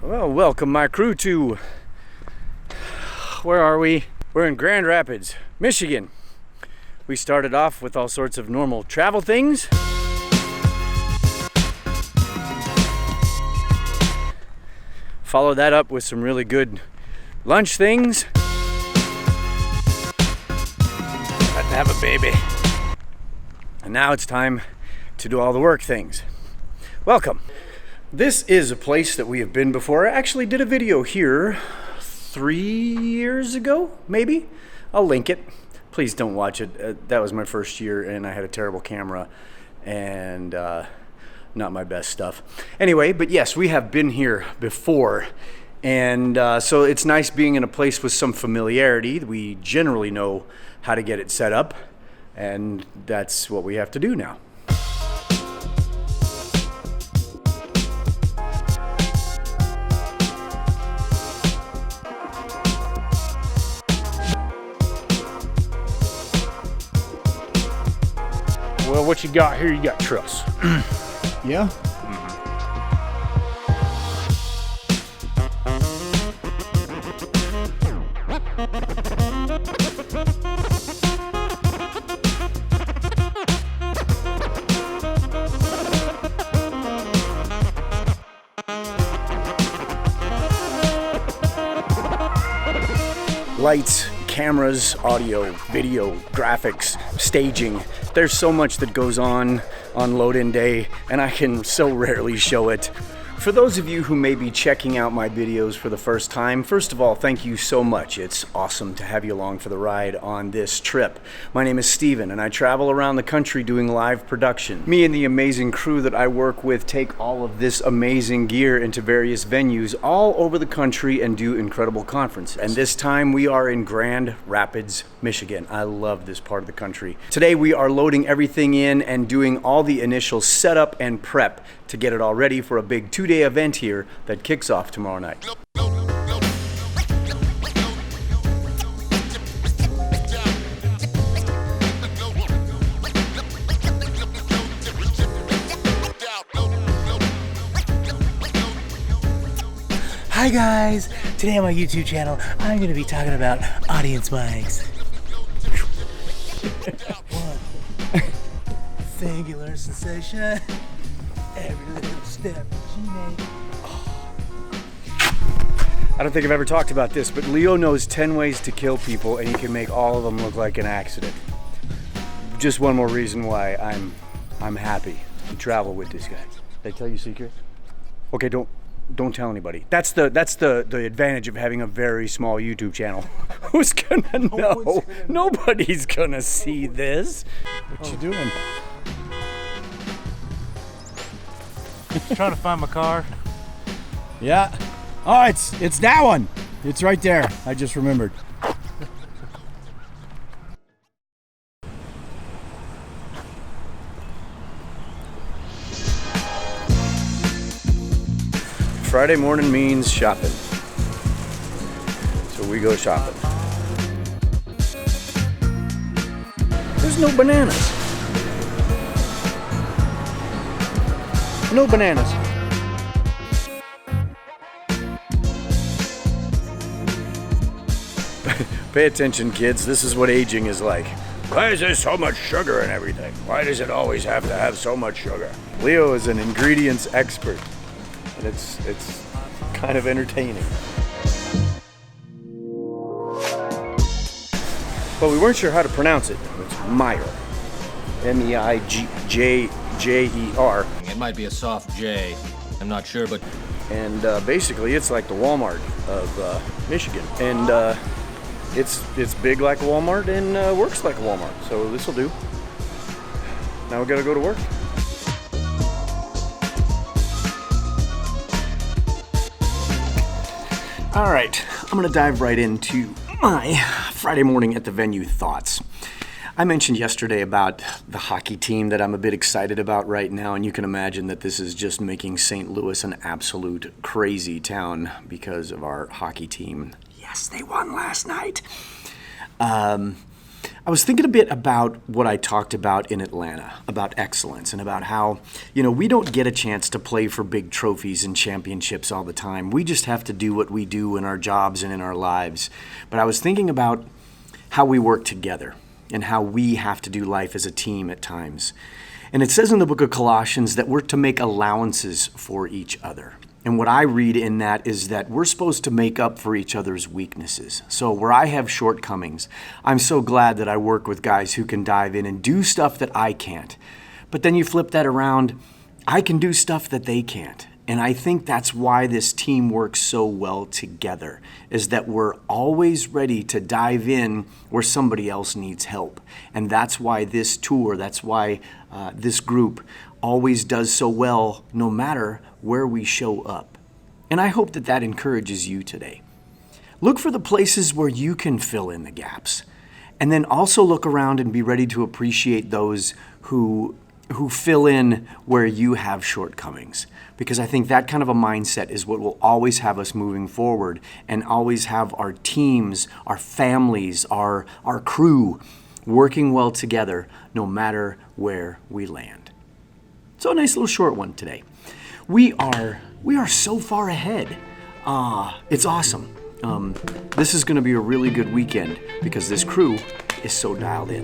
Well, welcome my crew to, where are we? We're in Grand Rapids, Michigan. We started off with all sorts of normal travel things. Followed that up with some really good lunch things. Got to have a baby. And now it's time to do all the work things. Welcome. This is a place that we have been before. I actually did a video here 3 years ago, maybe. I'll link it. Please don't watch it. That was my first year and I had a terrible camera and not my best stuff. Anyway, but yes, we have been here before. And so it's nice being in a place with some familiarity. We generally know how to get it set up, and that's what we have to do now. Well, what you got here, you got truss. Yeah? Lights, cameras, audio, video, graphics, staging. There's so much that goes on load-in day, and I can so rarely show it. For those of you who may be checking out my videos for the first time, first of all, thank you so much. It's awesome to have you along for the ride on this trip. My name is Steven, and I travel around the country doing live production. Me and the amazing crew that I work with take all of this amazing gear into various venues all over the country and do incredible conferences. And this time we are in Grand Rapids, Michigan. I love this part of the country. Today we are loading everything in and doing all the initial setup and prep to get it all ready for a big 2-day event here that kicks off tomorrow night. Hi guys! Today on my YouTube channel, I'm going to be talking about audience mics. One singular sensation. Every little step she made. I don't think I've ever talked about this, but Leo knows 10 ways to kill people and he can make all of them look like an accident. Just one more reason why I'm happy to travel with this guy. Did I tell you secrets? Okay, don't tell anybody. That's the advantage of having a very small YouTube channel. Who's gonna know? Nobody's gonna see this. What you doing? Trying to find my car. Yeah. Oh, it's that one. It's right there. I just remembered. Friday morning means shopping. So we go shopping. There's no bananas. No bananas. Pay attention, kids. This is what aging is like. Why is there so much sugar in everything? Why does it always have to have so much sugar? Leo is an ingredients expert, and it's kind of entertaining. But we weren't sure how to pronounce it. It's Meijer. M-E-I-J-E-R. It might be a soft J. I'm not sure, but... And basically, it's like the Walmart of Michigan. And it's big like a Walmart and works like a Walmart. So this will do. Now we gotta go to work. All right, I'm gonna dive right into my Friday morning at the venue thoughts. I mentioned yesterday about the hockey team that I'm a bit excited about right now, and you can imagine that this is just making St. Louis an absolute crazy town because of our hockey team. Yes, they won last night. I was thinking a bit about what I talked about in Atlanta, about excellence, and about how, we don't get a chance to play for big trophies and championships all the time. We just have to do what we do in our jobs and in our lives. But I was thinking about how we work together and how we have to do life as a team at times. And it says in the book of Colossians that we're to make allowances for each other. And what I read in that is that we're supposed to make up for each other's weaknesses. So where I have shortcomings, I'm so glad that I work with guys who can dive in and do stuff that I can't. But then you flip that around, I can do stuff that they can't. And I think that's why this team works so well together, is that we're always ready to dive in where somebody else needs help. And that's why this tour, that's why this group always does so well no matter where we show up. And I hope that that encourages you today. Look for the places where you can fill in the gaps. And then also look around and be ready to appreciate those who fill in where you have shortcomings. Because I think that kind of a mindset is what will always have us moving forward and always have our teams, our families, our crew working well together no matter where we land. So a nice little short one today. We are so far ahead. It's awesome. This is going to be a really good weekend because this crew is so dialed in.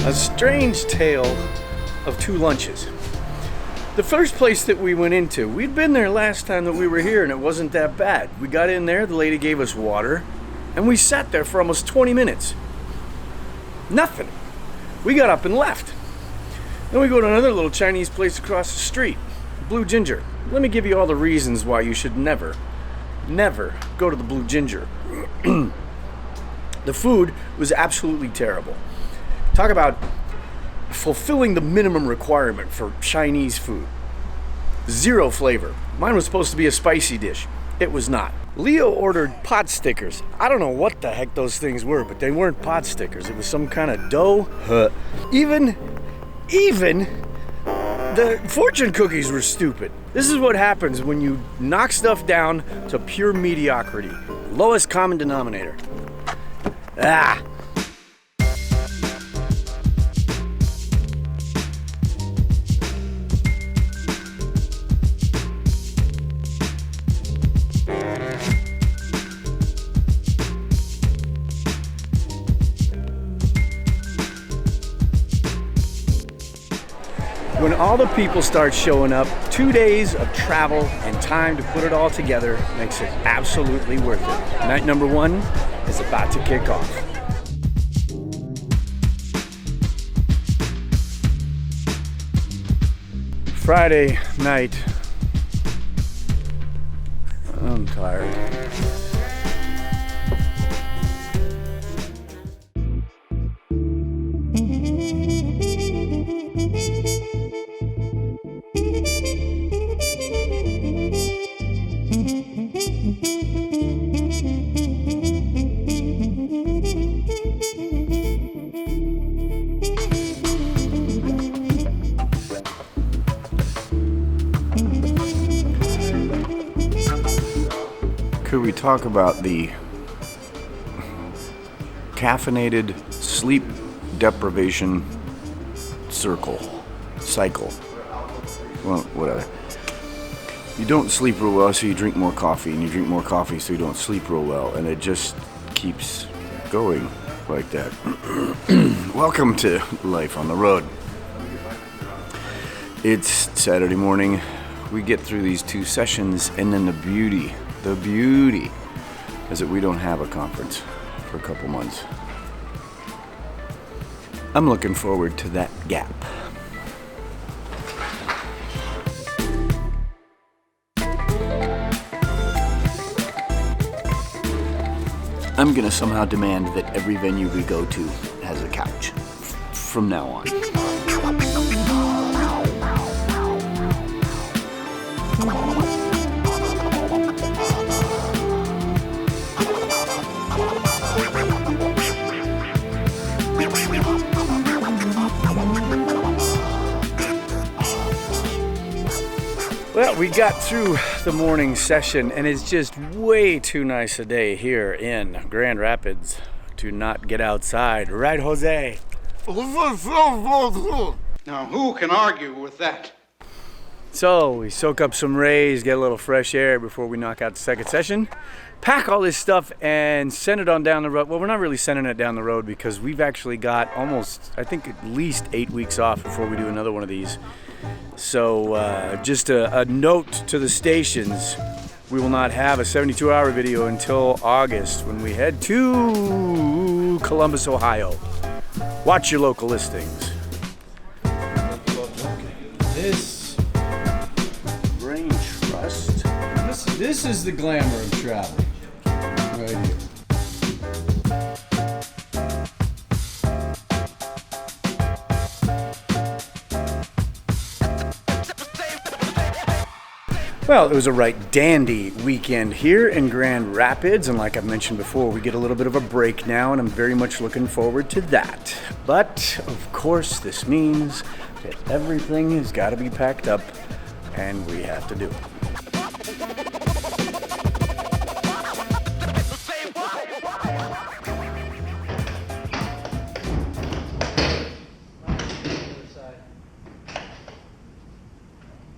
A strange tale of two lunches. The first place that we went into, we'd been there last time that we were here and it wasn't that bad. We got in there, the lady gave us water, and we sat there for almost 20 minutes. Nothing. We got up and left. Then we go to another little Chinese place across the street, Blue Ginger. Let me give you all the reasons why you should never go to the Blue Ginger. The food was absolutely terrible. Talk about fulfilling the minimum requirement for Chinese food. Zero flavor. Mine was supposed to be a spicy dish. It was not. Leo ordered pot stickers. I don't know what the heck those things were, but they weren't pot stickers. It was some kind of dough. Even the fortune cookies were stupid. This is what happens when you knock stuff down to pure mediocrity. Lowest common denominator. When all the people start showing up, 2 days of travel and time to put it all together makes it absolutely worth it. Night number 1 is about to kick off. Friday night. I'm tired. Could we talk about the caffeinated sleep deprivation cycle? Well, whatever. You don't sleep real well, so you drink more coffee, and you drink more coffee, so you don't sleep real well, and it just keeps going like that. Welcome to Life on the Road. It's Saturday morning. We get through these 2 sessions, and then the beauty is that we don't have a conference for a couple months. I'm looking forward to that gap. I'm gonna somehow demand that every venue we go to has a couch from now on. Well, we got through the morning session, and it's just way too nice a day here in Grand Rapids to not get outside. Right, Jose? Now, who can argue with that? So we soak up some rays, get a little fresh air before we knock out the second session, pack all this stuff and send it on down the road. Well, we're not really sending it down the road because we've actually got almost, I think, at least 8 weeks off before we do another one of these. So just a note to the stations, we will not have a 72-hour video until August when we head to Columbus, Ohio. Watch your local listings. This Brain Trust. This is the glamour of travel. Right here. Well, it was a right dandy weekend here in Grand Rapids, and like I've mentioned before, we get a little bit of a break now, and I'm very much looking forward to that. But, of course, this means that everything has got to be packed up, and we have to do it.